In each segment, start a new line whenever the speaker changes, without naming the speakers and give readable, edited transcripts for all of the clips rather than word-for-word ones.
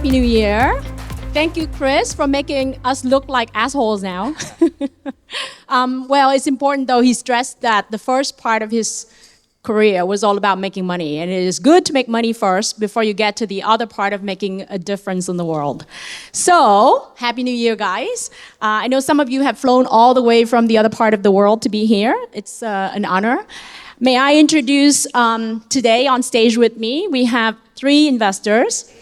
Happy New Year. Thank you, Chris, for making us look like assholes now. Well, it's important, though, he stressed that the first part of his career was all about making money. And it is good to make money first before you get to the other part of making a difference in the world. So, Happy New Year, guys. I know some of you have flown all the way from the other part of the world to be here. It's an honor. May I introduce today on stage with me, we have 3 investors.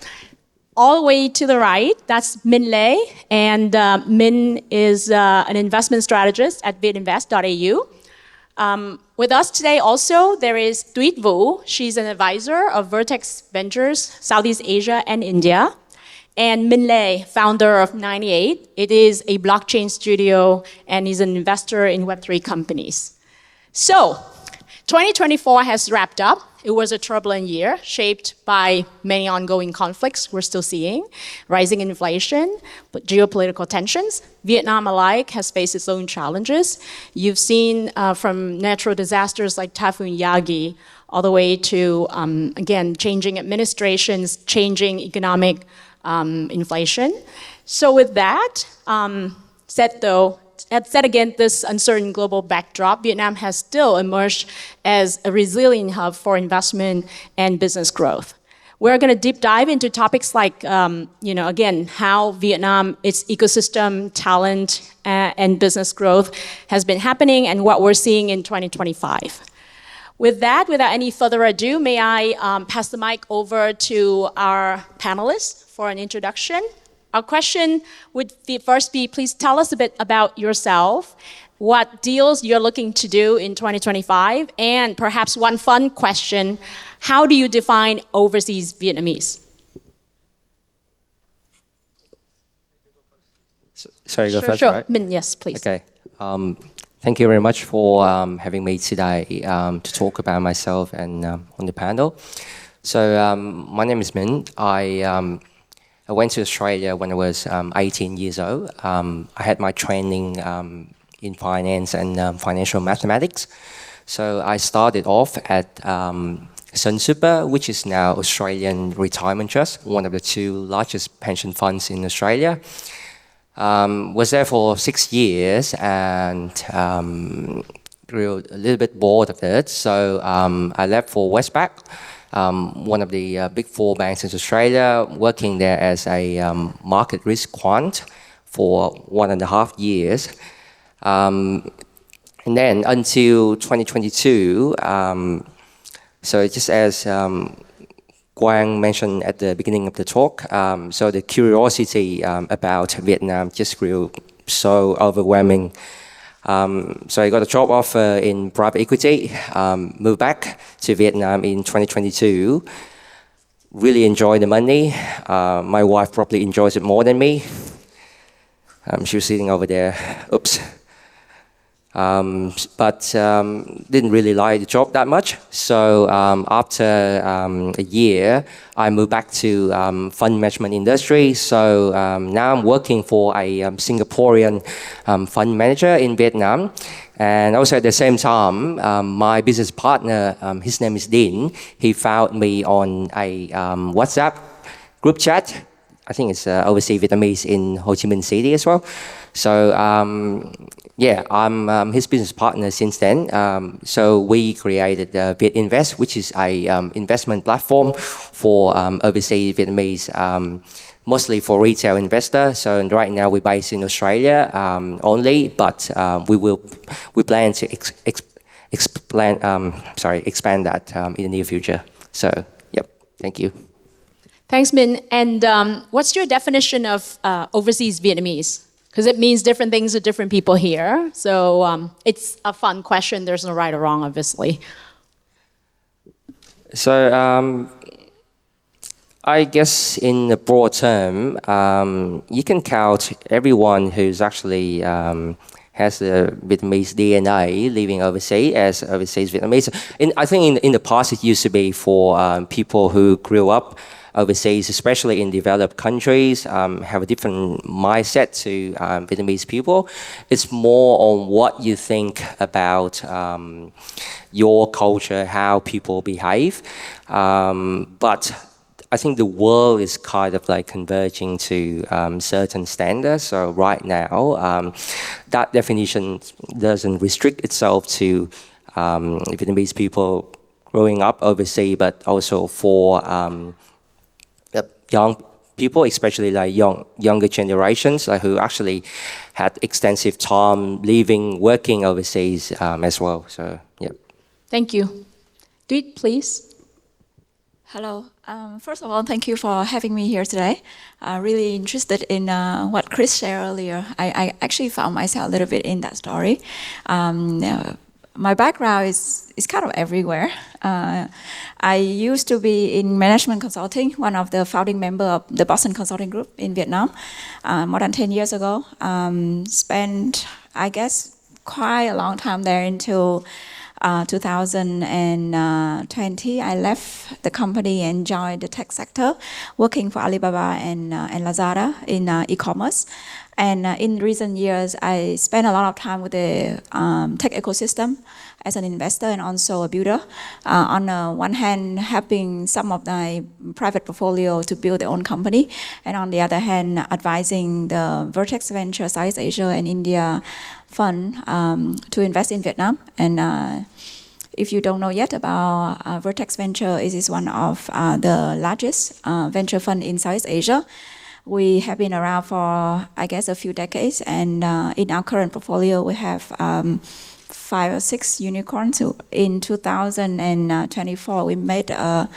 All the way to the right, that's Minh Lê, and Minh is an investment strategist at Vietnvest.au. With us today also, there is Tuyết Vũ. She's an advisor of Vertex Ventures, Southeast Asia and India. And Minh Lê, founder of 98. It is a blockchain studio, and he's an investor in Web3 companies. So, 2024 has wrapped up. It was a turbulent year, shaped by many ongoing conflicts we're still seeing, rising inflation, but geopolitical tensions. Vietnam alike has faced its own challenges. You've seen from natural disasters like Typhoon Yagi, all the way to, again, changing administrations, changing economic inflation. So with that said against this uncertain global backdrop, Vietnam has still emerged as a resilient hub for investment and business growth. We're going to deep dive into topics like, again, how Vietnam, its ecosystem, talent, and business growth has been happening and what we're seeing in 2025. With that, without any further ado, may I pass the mic over to our panelists for an introduction. Our question would first be, please tell us a bit about yourself, what deals you're looking to do in 2025, and perhaps one fun question, how do you define overseas Vietnamese?
Sorry, go first,
Sure.
right?
Minh, yes, please.
Okay. Thank you very much for having me today to talk about myself and on the panel. So my name is Minh. I went to Australia when I was 18 years old. I had my training in finance and financial mathematics. So I started off at Sun Super, which is now Australian Retirement Trust, one of the 2 largest pension funds in Australia. Was there for 6 years and grew a little bit bored of it. So I left for Westpac, one of the big 4 banks in Australia, working there as a market risk quant for 1.5 years. And then until 2022, so just as Quang mentioned at the beginning of the talk, so the curiosity about Vietnam just grew so overwhelming. So I got a job offer in private equity, moved back to Vietnam in 2022. Really enjoy the money. My wife probably enjoys it more than me. She was sitting over there. Oops. But didn't really like the job that much. So after a year, I moved back to fund management industry. So now I'm working for a Singaporean fund manager in Vietnam. And also at the same time, my business partner, his name is Dean. He found me on a WhatsApp group chat. I think it's Overseas Vietnamese in Ho Chi Minh City as well. So I'm his business partner since then. So we created Vietinvest, which is a investment platform for overseas Vietnamese, mostly for retail investors. So right now we're based in Australia only, but we plan to expand that in the near future. So thank you.
Thanks, Minh. And what's your definition of overseas Vietnamese? Because it means different things to different people here. So it's a fun question. There's no right or wrong, obviously.
So I guess in the broad term, you can count everyone who's actually has the Vietnamese DNA living overseas as overseas Vietnamese. I think in the past it used to be for people who grew up overseas, especially in developed countries, have a different mindset to Vietnamese people. It's more on what you think about your culture, how people behave. But I think the world is kind of like converging to certain standards. So right now, that definition doesn't restrict itself to Vietnamese people growing up overseas, but also for young people, especially like younger generations who actually had extensive time living, working overseas as well. So, yeah.
Thank you. Duy, please.
Hello. First of all, thank you for having me here today. Really interested in what Chris shared earlier. I actually found myself a little bit in that story. My background is kind of everywhere. I used to be in management consulting, one of the founding members of the Boston Consulting Group in Vietnam, more than 10 years ago. Spent, I guess, quite a long time there until 2020. I left the company and joined the tech sector, working for Alibaba and Lazada in e-commerce. And in recent years, I spent a lot of time with the tech ecosystem as an investor and also a builder. On one hand, helping some of my private portfolio to build their own company, and on the other hand, advising the Vertex Venture Southeast Asia and India fund to invest in Vietnam. And if you don't know yet about Vertex Venture, it is one of the largest venture fund in Southeast Asia. We have been around for, I guess, a few decades, and in our current portfolio, we have 5 or 6 unicorns. So in 2024, we made an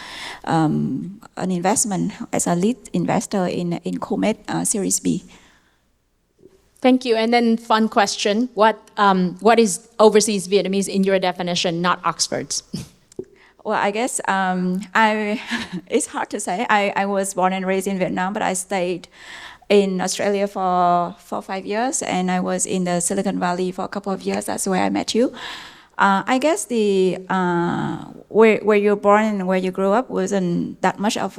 investment as a lead investor in Comet Series B.
Thank you. And then fun question. What is overseas Vietnamese in your definition, not Oxford's?
Well, I guess it's hard to say. I was born and raised in Vietnam, but I stayed in Australia for 5 years, and I was in the Silicon Valley for a couple of years. That's where I met you. I guess the where you're born and where you grew up wasn't that much of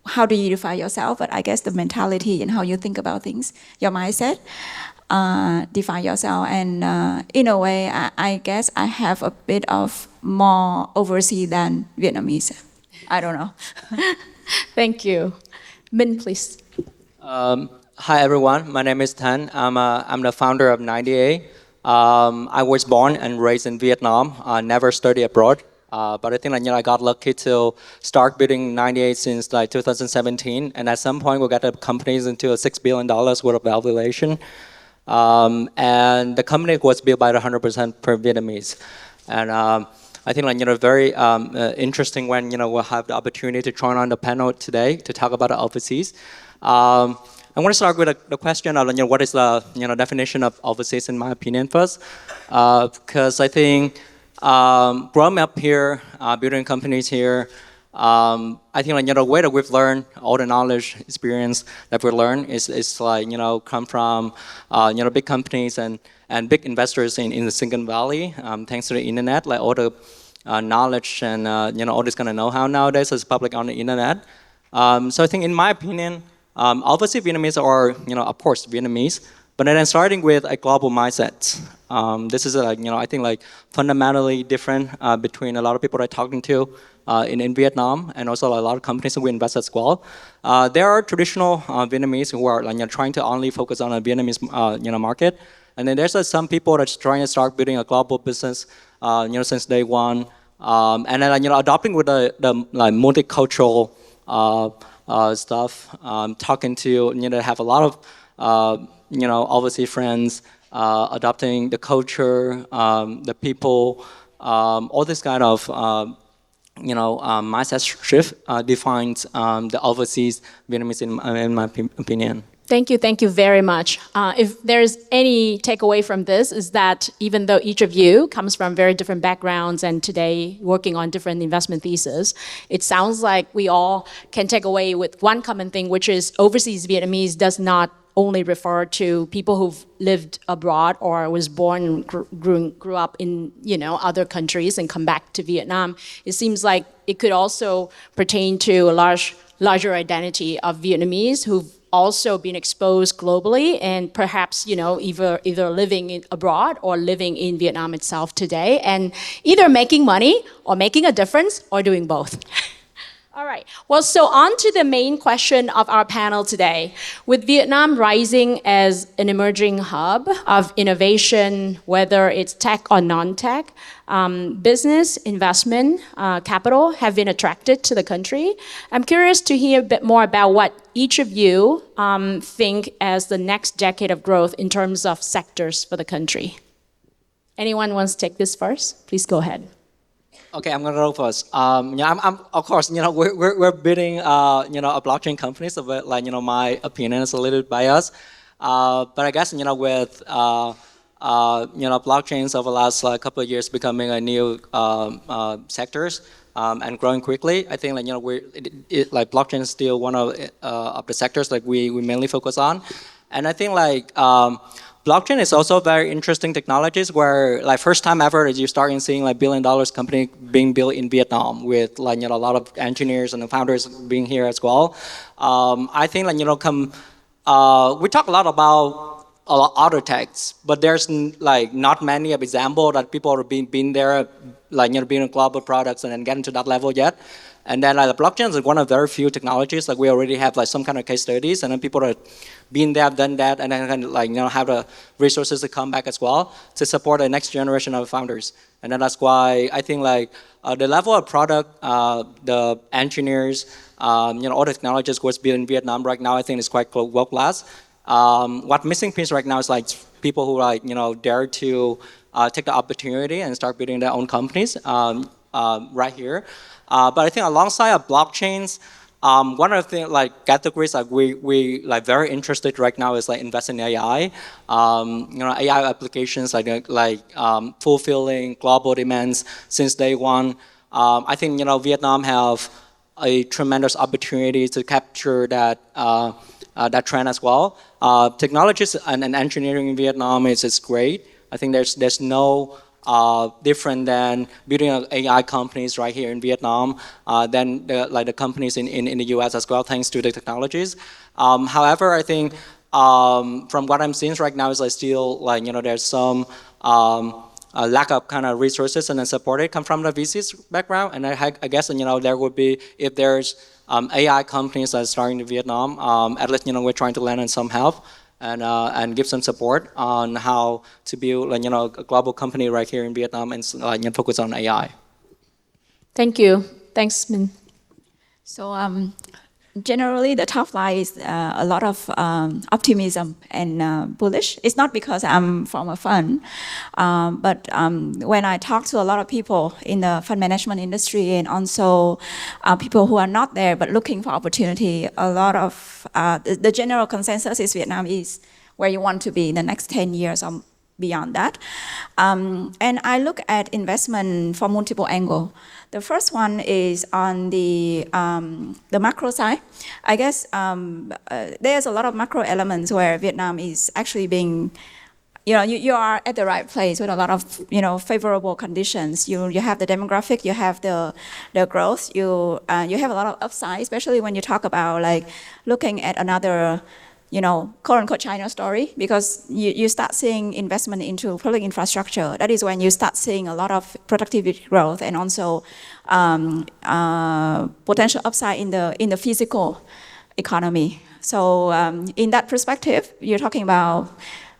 how do you define yourself, but I guess the mentality and how you think about things, your mindset, define yourself. And in a way, I guess I have a bit of more overseas than Vietnamese. I don't know.
Thank you. Min, please.
Hi everyone, my name is Tan. I'm the founder of 98. I was born and raised in Vietnam. I never studied abroad. But I think I got lucky to start building 98 since like 2017, and at some point we got the companies into a $6 billion worth of valuation, and the company was built by 100% per Vietnamese, and I think very interesting when we'll have the opportunity to join on the panel today to talk about the overseas. I want to start with the question of what is the definition of overseas in my opinion first, because I think. Growing up here, building companies here, I think the way that we've learned all the knowledge, experience that we learn is come from big companies and big investors in the Silicon Valley. Thanks to the internet, like all the knowledge and all this kind of know-how nowadays is public on the internet. So I think in my opinion, obviously Vietnamese are of course Vietnamese. But then starting with a global mindset, this is I think fundamentally different between a lot of people that I'm talking to in Vietnam, and also a lot of companies that we invest as well. There are traditional Vietnamese who are trying to only focus on a Vietnamese market, and then there's some people that's trying to start building a global business since day one, and then adopting with the multicultural stuff, talking to have a lot of overseas friends, adopting the culture, the people, all this kind of, mindset shift defines the overseas Vietnamese in my opinion.
Thank you very much. If there's any takeaway from this is that even though each of you comes from very different backgrounds and today working on different investment theses, it sounds like we all can take away with one common thing, which is overseas Vietnamese does not only refer to people who've lived abroad or was born and grew up in other countries and come back to Vietnam. It seems like it could also pertain to a larger identity of Vietnamese who've also been exposed globally and perhaps either living abroad or living in Vietnam itself today and either making money or making a difference or doing both. All right. Well, so on to the main question of our panel today. With Vietnam rising as an emerging hub of innovation, whether it's tech or non-tech, business, investment, capital have been attracted to the country. I'm curious to hear a bit more about what each of you think as the next decade of growth in terms of sectors for the country. Anyone wants to take this first? Please go ahead.
Okay, I'm gonna go first. I'm of course, we're building, a blockchain company, so my opinion is a little biased. But I guess, with, blockchains over the last couple of years becoming a new sectors and growing quickly, I think, blockchain is still one of the sectors we mainly focus on, and I think blockchain is also very interesting technologies where first time ever is you starting seeing $1 billion company being built in Vietnam with a lot of engineers and the founders being here as well. I think we talk a lot about a lot other techs, but there's not many of example that people are being there, being global products and then getting to that level yet. And then the blockchain is one of very few technologies. We already have some kind of case studies, and then people are been there, done that, and then have the resources to come back as well to support the next generation of founders. And then that's why I think the level of product, the engineers, all the technologies was built in Vietnam right now, I think is quite world class. What missing piece right now is people who dare to take the opportunity and start building their own companies right here. But I think alongside of blockchains, one of the categories we very interested right now is investing in AI. AI applications fulfilling global demands since day one. I think Vietnam have a tremendous opportunity to capture that that trend as well. Technologies and engineering in Vietnam is great. I think there's no different than building AI companies right here in Vietnam than the companies in the US as well, thanks to the technologies. However, I think from what I'm seeing right now is still there's some lack of kind of resources and then support come from the VC's background, and I guess there would be, if there's AI companies that are starting in Vietnam, at least we're trying to lend in some help and give some support on how to build a global company right here in Vietnam and focus on AI.
Thank you. Thanks, Minh.
So generally, the top line is a lot of optimism and bullish. It's not because I'm from a fund, but when I talk to a lot of people in the fund management industry and also people who are not there but looking for opportunity, a lot of the general consensus is Vietnam is where you want to be in the next 10 years or beyond that. And I look at investment from multiple angles. The first one is on the macro side. I guess there's a lot of macro elements where Vietnam is actually being, you are at the right place with a lot of, favorable conditions. You have the demographic, you have the growth, you have a lot of upside, especially when you talk about looking at another, quote-unquote China story, because you start seeing investment into public infrastructure. That is when you start seeing a lot of productivity growth and also potential upside in the physical economy. So in that perspective, you're talking about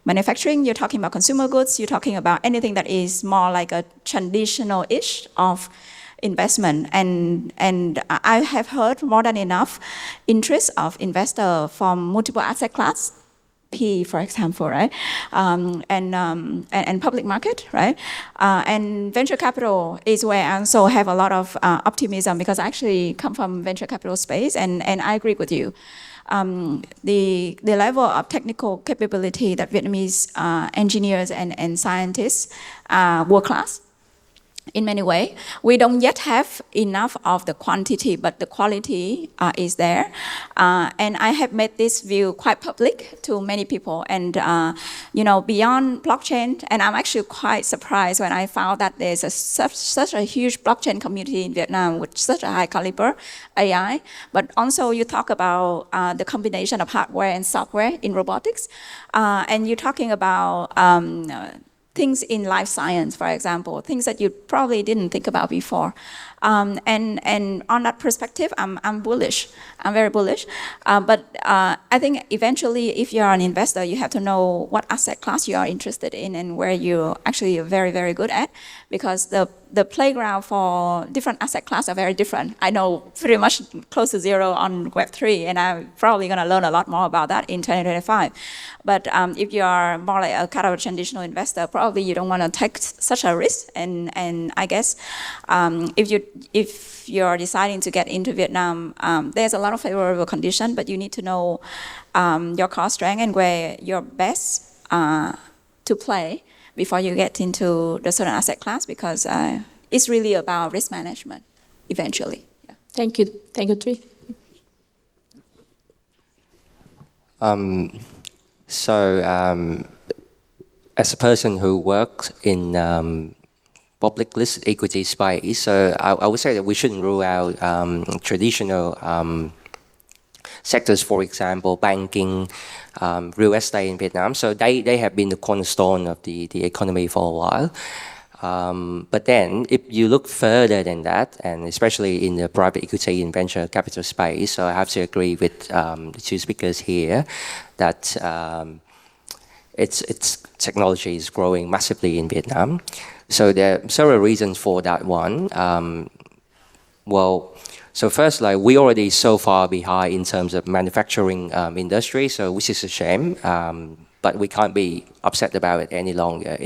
manufacturing, you're talking about consumer goods, you're talking about anything that is more like a traditional-ish of investment, and I have heard more than enough interest of investor from multiple asset class, PE, for example, right, and public market, right, and venture capital is where I also have a lot of optimism because I actually come from venture capital space, and I agree with you. The level of technical capability that Vietnamese engineers and scientists are world class. In many ways, we don't yet have enough of the quantity, but the quality is there. And I have made this view quite public to many people. And beyond blockchain, and I'm actually quite surprised when I found that there's such a huge blockchain community in Vietnam with such a high caliber AI. But also you talk about the combination of hardware and software in robotics, and you're talking about things in life science, for example, things that you probably didn't think about before. And on that perspective, I'm bullish. I'm very bullish. But I think eventually, if you're an investor, you have to know what asset class you are interested in and where you actually are very, very good at, because the playground for different asset classes are very different. I know pretty much close to zero on Web3, and I'm probably going to learn a lot more about that in 2025. But if you are more like a kind of a traditional investor, probably you don't want to take such a risk. And I guess if you're deciding to get into Vietnam, there's a lot of favorable conditions, but you need to know your core strength and where you're best to play before you get into the certain asset class, because it's really about risk management eventually. Yeah.
Thank you. Thank you, Tri.
As a person who works in public listed equity space, so I would say that we shouldn't rule out traditional sectors, for example, banking, real estate in Vietnam. So they have been the cornerstone of the economy for a while. But then if you look further than that, and especially in the private equity and venture capital space, so I have to agree with the two speakers here that its technology is growing massively in Vietnam. So there are several reasons for that one. So first, like, we already so far behind in terms of manufacturing industry, so which is a shame. But we can't be upset about it any longer.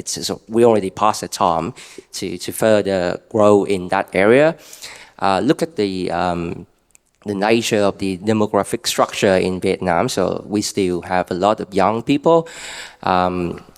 We already passed the time to further grow in that area. Look at the nature of the demographic structure in Vietnam. So we still have a lot of young people.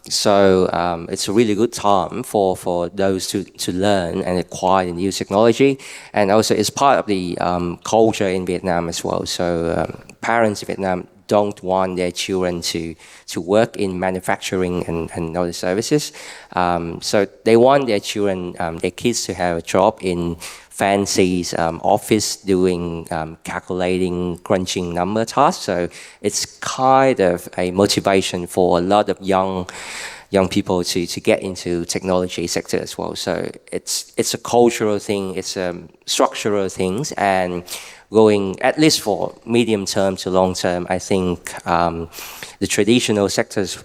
It's a really good time for those to learn and acquire new technology. And also it's part of the culture in Vietnam as well. So parents in Vietnam don't want their children to work in manufacturing and other services. So they want their children, their kids to have a job in fancy office doing calculating, crunching number tasks. So it's kind of a motivation for a lot of young people to get into technology sector as well. So it's a cultural thing, it's a structural things, and going at least for medium term to long term, I think the traditional sectors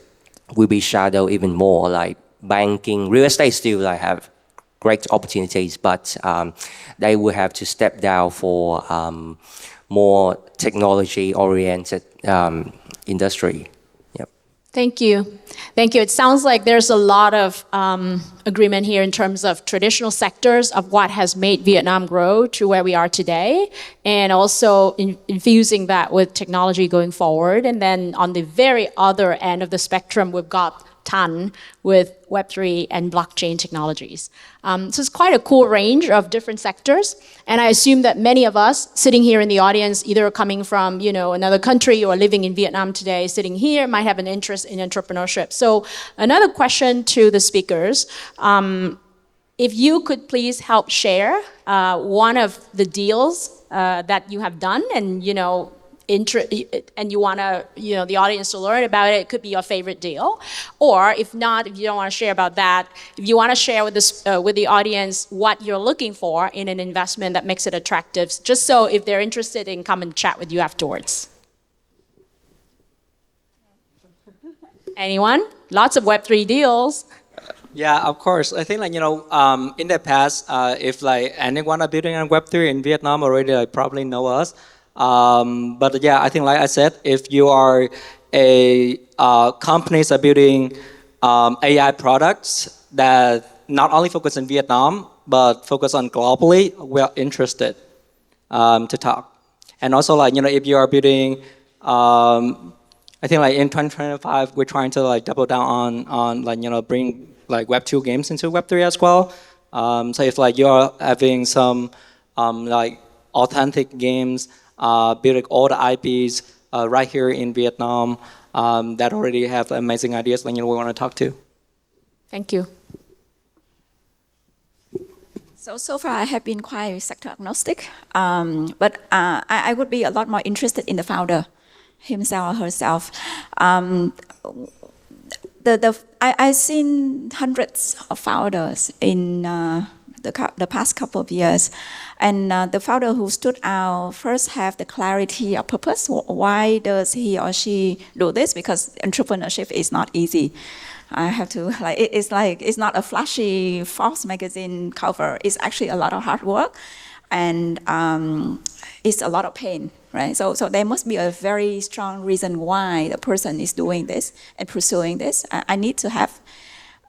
will be shadowed even more, like banking, real estate still have great opportunities, but they will have to step down for more technology-oriented industry. Yep.
Thank you. Thank you. It sounds like there's a lot of agreement here in terms of traditional sectors of what has made Vietnam grow to where we are today, and also infusing that with technology going forward. And then on the very other end of the spectrum, we've got Tan with Web3 and blockchain technologies. So it's quite a cool range of different sectors. And I assume that many of us sitting here in the audience, either coming from another country or living in Vietnam today, sitting here, might have an interest in entrepreneurship. So another question to the speakers, if you could please help share one of the deals that you have done, and and you want the audience to learn about it. It could be your favorite deal, or if not, if you don't want to share about that, if you want to share with the audience what you're looking for in an investment that makes it attractive, just so if they're interested in come and chat with you afterwards. Anyone? Lots of Web3 deals.
Yeah, of course. I think in the past, if anyone are building on Web3 in Vietnam already, probably know us. But yeah, I think like I said, if you are a companies are building AI products that not only focus in Vietnam but focus on globally, we are interested to talk. And also if you are building, I think in 2025 we're trying to double down on bring Web2 games into Web3 as well. So if you're having some authentic games. Building all the IPs right here in Vietnam that already have amazing ideas we want to talk to.
Thank you.
So far I have been quite sector agnostic, but I would be a lot more interested in the founder himself or herself. I've seen hundreds of founders in the past couple of years, and the founder who stood out first have the clarity of purpose. Why does he or she do this? Because entrepreneurship is not easy. I have to it's not a flashy Forbes magazine cover. It's actually a lot of hard work, and it's a lot of pain, right? So there must be a very strong reason why the person is doing this and pursuing this. I need to have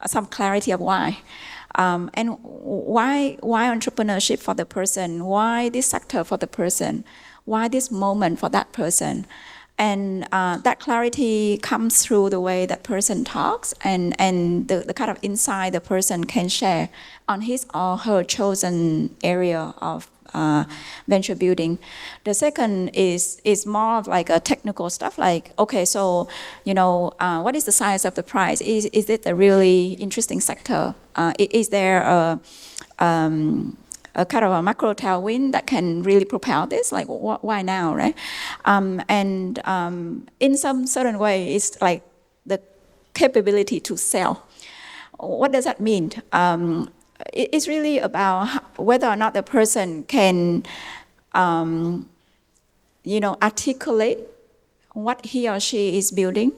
some clarity of why. And why entrepreneurship for the person? Why this sector for the person? Why this moment for that person? And that clarity comes through the way that person talks and the kind of insight the person can share on his or her chosen area of venture building. The second is more of like a technical stuff, like, okay, so, what is the size of the prize? Is it a really interesting sector? Is there a kind of a macro tailwind that can really propel this? Like, why now, right? And in some certain way, it's like the capability to sell. What does that mean? It's really about whether or not the person can, articulate what he or she is building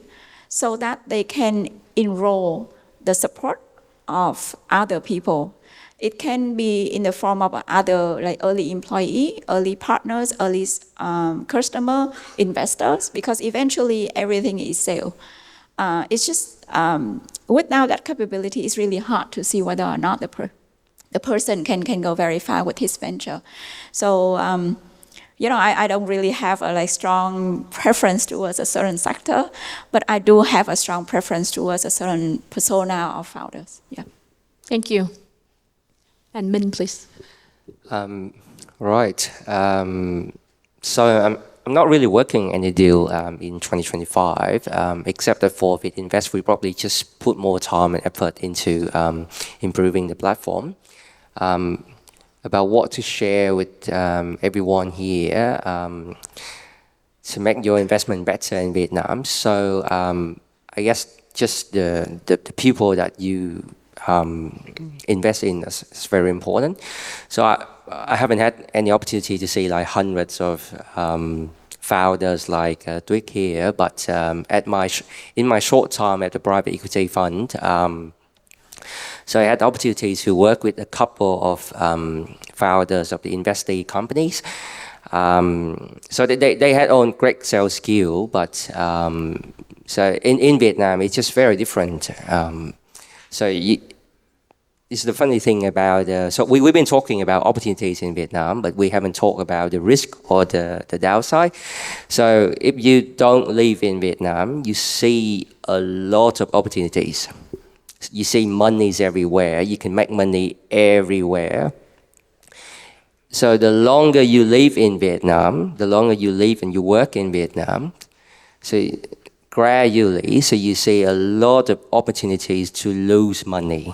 so that they can enroll the support of other people. It can be in the form of other, like early employee, early partners, early customer, investors, because eventually everything is sale. It's just, without that capability, it's really hard to see whether or not the person can go very far with his venture. So, I don't really have a strong preference towards a certain sector, but I do have a strong preference towards a certain persona of founders. Yeah.
Thank you. And Minh, please.
Right. So I'm not really working any deal in 2025, except that for Vietinvest, we probably just put more time and effort into improving the platform. About what to share with everyone here to make your investment better in Vietnam. So I guess just the people that you invest in is very important. So I haven't had any opportunity to see like hundreds of founders like Tuyết here, but in my short time at the private equity fund, so I had the opportunity to work with a couple of founders of the investee companies. So they had own great sales skill, but so in Vietnam it's just very different. So it's the funny thing about, so we've been talking about opportunities in Vietnam, but we haven't talked about the risk or the downside. So if you don't live in Vietnam, you see a lot of opportunities. You see monies everywhere. You can make money everywhere. So the longer you live in Vietnam, the longer you live and you work in Vietnam, so gradually, so you see a lot of opportunities to lose money.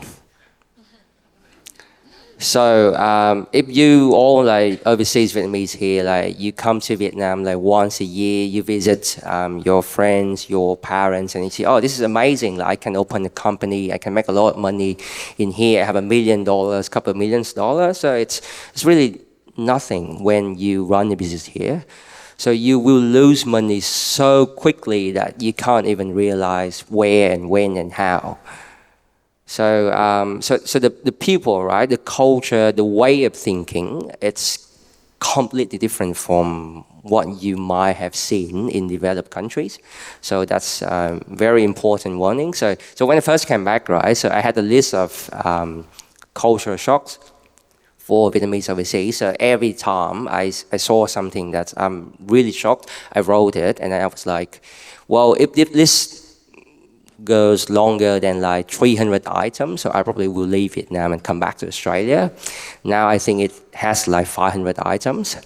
So if you all like overseas Vietnamese here, like you come to Vietnam like once a year, you visit your friends, your parents, and you see, oh, this is amazing. Like I can open a company, I can make a lot of money in here. I have $1 million, couple of millions dollars. So it's really nothing when you run a business here. So you will lose money so quickly that you can't even realize where and when and how. So the people, right, the culture, the way of thinking, it's completely different from what you might have seen in developed countries. So that's very important warning. So when I first came back, right, so I had a list of cultural shocks for Vietnamese overseas. So every time I saw something that I'm really shocked, I wrote it, and I was like, well, if this goes longer than like 300 items, so I probably will leave Vietnam and come back to Australia. Now I think it has like 500 items.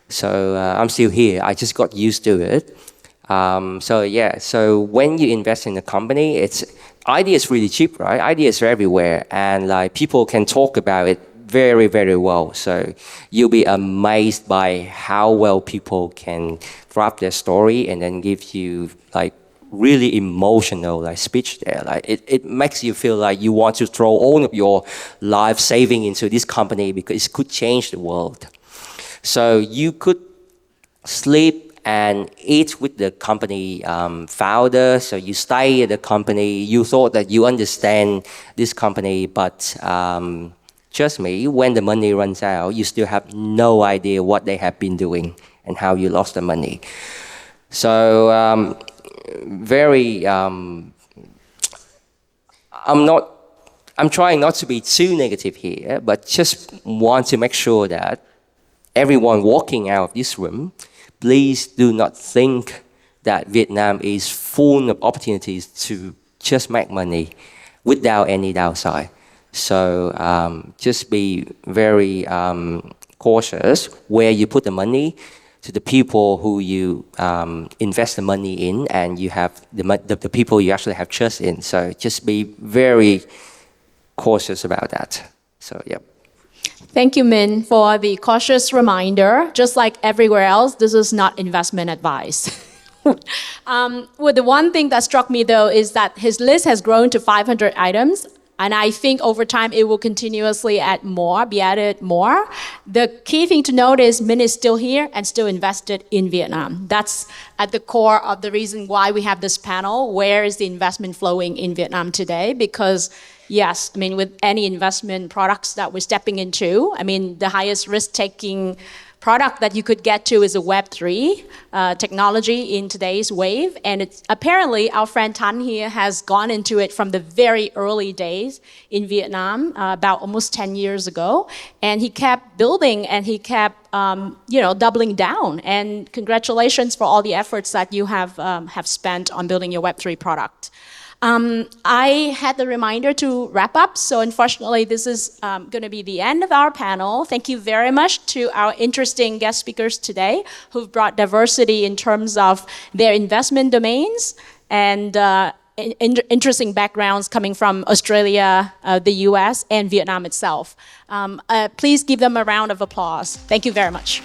So I'm still here. I just got used to it. So when you invest in a company, ideas is really cheap, right? Ideas are everywhere, and like people can talk about it very, very well. So you'll be amazed by how well people can draft their story and then give you like really emotional like speech there. Like it makes you feel like you want to throw all of your life saving into this company because it could change the world. So you could sleep and eat with the company founder. So you stay at the company. You thought that you understand this company, but trust me, when the money runs out, you still have no idea what they have been doing and how you lost the money. So I'm trying not to be too negative here, but just want to make sure that everyone walking out of this room, please do not think that Vietnam is full of opportunities to just make money without any downside. So just be very cautious where you put the money, to the people who you invest the money in, and you have the people you actually have trust in. So just be very cautious about that. So, yeah.
Thank you, Min, for the cautious reminder. Just like everywhere else, this is not investment advice. Well, the one thing that struck me, though, is that his list has grown to 500 items. And I think over time, it will continuously be added more. The key thing to note is Min is still here and still invested in Vietnam. That's at the core of the reason why we have this panel. Where is the investment flowing in Vietnam today? Because yes, I mean, with any investment products that we're stepping into, I mean, the highest risk-taking product that you could get to is a Web3 technology in today's wave. And it's apparently our friend Tan here has gone into it from the very early days in Vietnam, about almost 10 years ago. And he kept building and he kept, doubling down. And congratulations for all the efforts that you have spent on building your Web3 product. I had the reminder to wrap up, so unfortunately this is going to be the end of our panel. Thank you very much to our interesting guest speakers today who've brought diversity in terms of their investment domains and interesting backgrounds coming from Australia, the US, and Vietnam itself. Please give them a round of applause. Thank you very much.